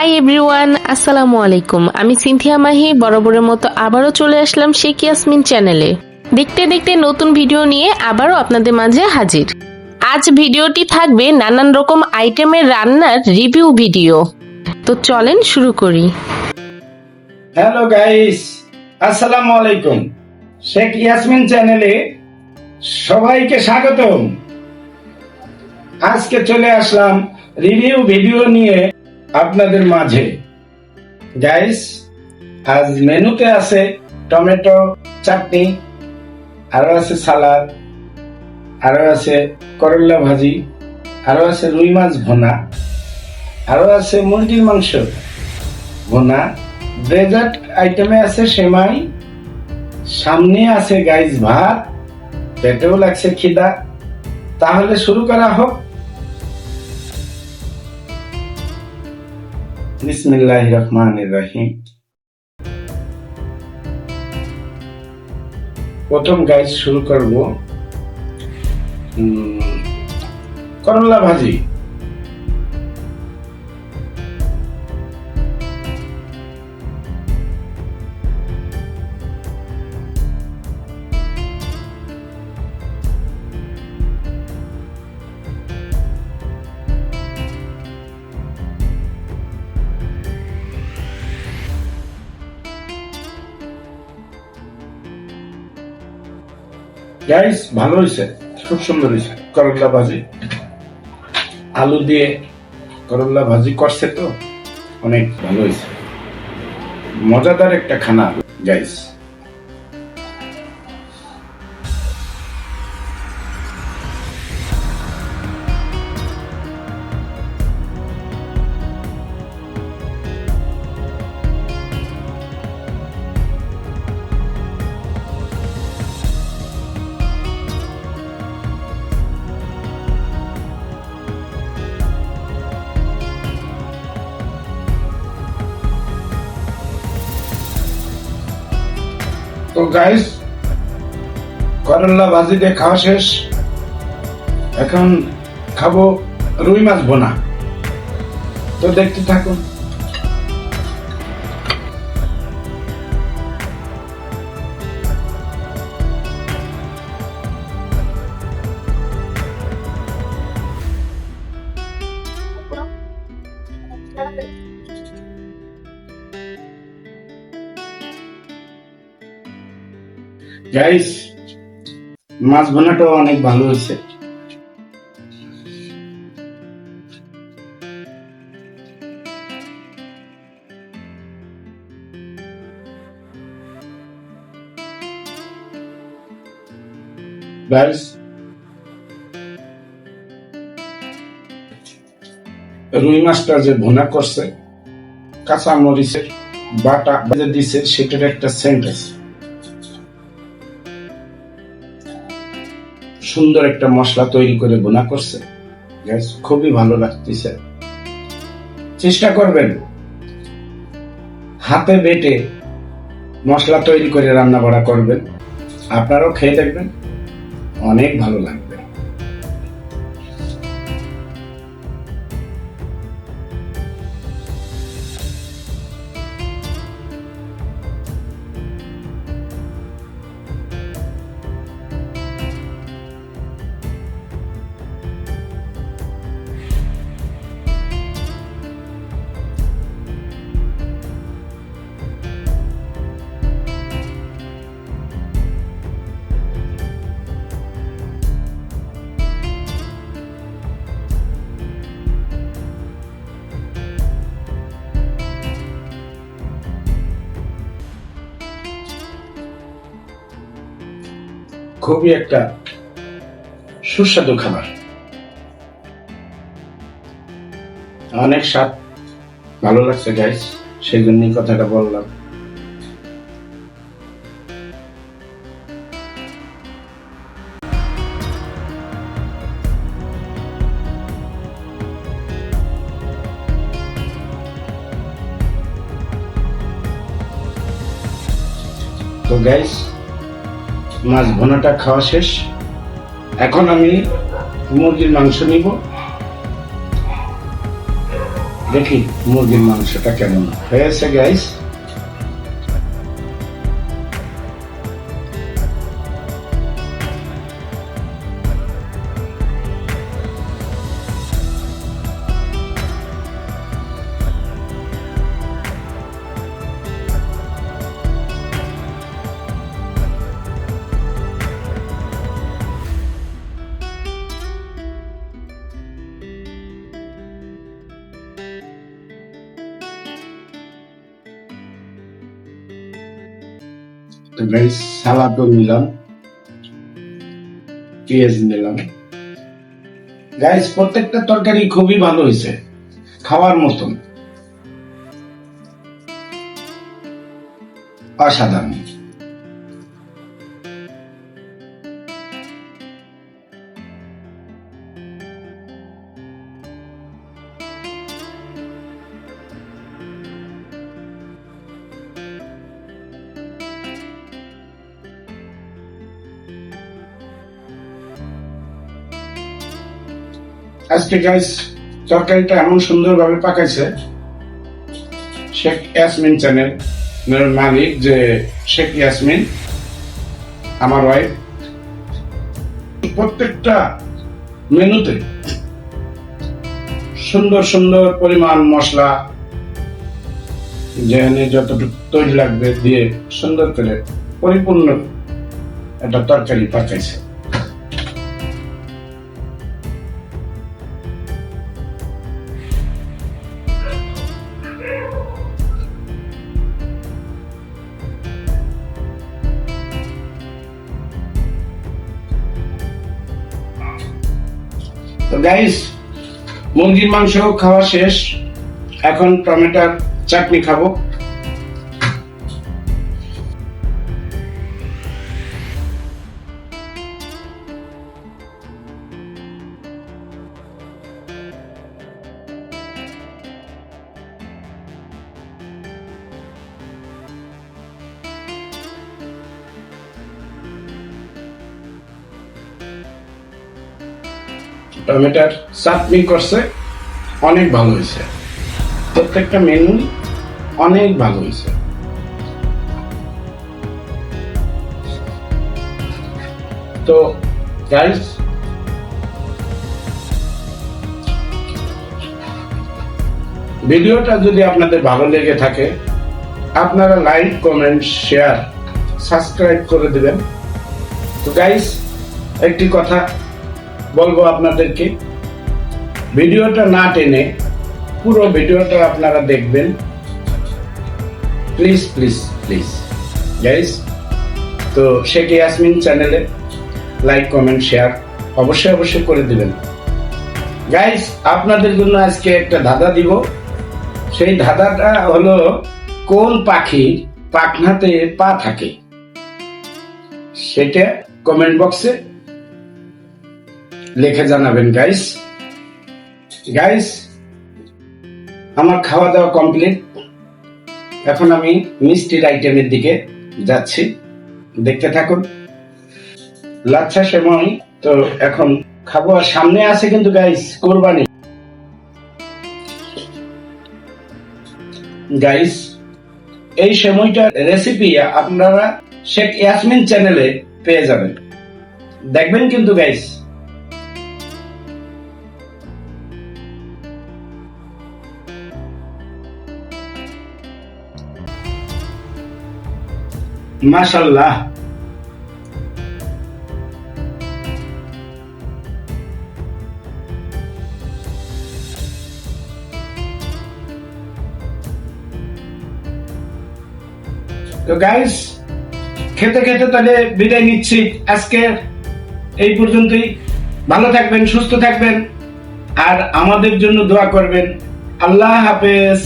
Hi everyone, আসসালামু আলাইকুম। আমি সিনথিয়া মাহি বরাবরের মতো আবারও চলে আসলাম শেখ ইয়াসমিন চ্যানেলে। দেখতে দেখতে নতুন ভিডিও নিয়ে আবারও আপনাদের মাঝে হাজির। আজ ভিডিওটি থাকবে নানান রকম আইটেমের রান্নার রিভিউ ভিডিও। তো চলেন শুরু করি। হ্যালো গাইস, আসসালামু আলাইকুম। শেখ ইয়াসমিন চ্যানেলে সবাইকে স্বাগতম। আজকে চলে আসলাম রিভিউ ভিডিও নিয়ে আপনাদের মাঝে। গাইস, আজ মেনুতে আছে টমেটো চাটনি, আরো আছে সালাদ, আরো আছে করলা ভাজি, আরো আছে রুই মাছ ভুনা, আরো আছে মুরগির মাংস ভুনা, ডেজার্ট আইটেমে আছে সেমাই, সামনে আছে গাইস ভাত, পেটেও লাগছে খিদা। তাহলে শুরু করা হোক। বিসমিল্লাহির রহমানির রহিম। প্রথম গাইস শুরু করব করলা ভাজি। গাইস ভালো হয়েছে, খুব সুন্দর হয়েছে করলা ভাজি। আলু দিয়ে করলা ভাজি করছে তো অনেক ভালো হয়েছে, মজাদার একটা খানা গাইস। তো গাইস, করলা ভাজি দিয়ে খাওয়া শেষ। এখন খাবো রুই মাছ ভুনা। তো দেখতে থাকুন। গাইস, মাছ ভুনাটাও অনেক ভালো হয়েছে। গাইস, রুই মাছটা যে ভুনা করছে, কাঁচা মরিচের বাটা ভেজে দিছে, সেটার একটা সেন্ট আছে। সুন্দর একটা মশলা তৈরি করে ভুনা করছে। গাইস, খুবই ভালো লাগতেছে। চেষ্টা করবেন হাতে বেটে মশলা তৈরি করে রান্না বাড়া করবেন, আপনারাও খেয়ে দেখবেন, অনেক ভালো লাগবে। খুবই একটা সুস্বাদু খাবার, অনেক স্বাদ, ভালো লাগছে গাইস, সেই জন্যই কথাটা বললাম। তো গাইস, মাছ ভুনাটা খাওয়া শেষ। এখন আমি মুরগির মাংস নিব। দেখি মুরগির মাংসটা কেমন হয়েছে গাইস। তো গাইস সালাদও নিলাম, পেঁয়াজ নিলাম। গাইস প্রত্যেকটা তরকারি খুবই ভালো হয়েছে, খাওয়ার মতন, অসাধারণ। আজকে গাইস তরকারিটা এমন সুন্দরভাবে পাকাইছে শেখ ইয়াসমিন চ্যানেল মালিক, যে শেখ ইয়াসমিন আমার ওয়াইফ, প্রত্যেকটা মেনুতে সুন্দর সুন্দর পরিমাণ মশলা যেখানে যতটুকু তৈরি লাগবে দিয়ে সুন্দর করে পরিপূর্ণ একটা তরকারি পাকাইছে। তো গাইস মুরগির মাংস খাওয়া শেষ, এখন টমেটোর চাটনি খাবো। টমেটোর চাটনি করছে, অনেক ভালো হয়েছে, প্রত্যেকটা মেনু অনেক ভালো হয়েছে। তো গাইস ভিডিওটা যদি আপনাদের ভালো লেগে থাকে আপনারা লাইক, কমেন্ট, শেয়ার, সাবস্ক্রাইব করে দিবেন। তো গাইস একটি কথা বলবো আপনাদেরকে, ভিডিওটা না টেনে পুরো ভিডিওটা আপনারা দেখবেন, প্লিজ প্লিজ প্লিজ গাইস। তো শেখ ইয়াসমিন চ্যানেলে লাইক, কমেন্ট, শেয়ার অবশ্যই অবশ্যই করে দিবেন। গাইস আপনাদের জন্য আজকে একটা ধাঁধা দিব, সেই ধাঁধাটা হলো কোন পাখির পাখনাতে পা থাকে, সেটা কমেন্ট বক্সে লিখে জানাবেন গাইস। গাইস আমার খাওয়া দাওয়া কমপ্লিট, এখন আমি মিষ্টির আইটেমের দিকে যাচ্ছি, দেখতে থাকুন। লাচ্ছা সেমাই তো এখন খাবো, আর সামনে আছে কিন্তু গাইস কোরবানি। গাইস এই সেমাইটার রেসিপি আপনারা শেখ ইয়াসমিন চ্যানেলে পেয়ে যাবেন, দেখবেন কিন্তু গাইস। মাশাআল্লাহ তো গাইস খেতে খেতে তাহলে বিদায় নিচ্ছি, আজকে এই পর্যন্তই। ভালো থাকবেন, সুস্থ থাকবেন, আর আমাদের জন্য দোয়া করবেন। আল্লাহ হাফেজ।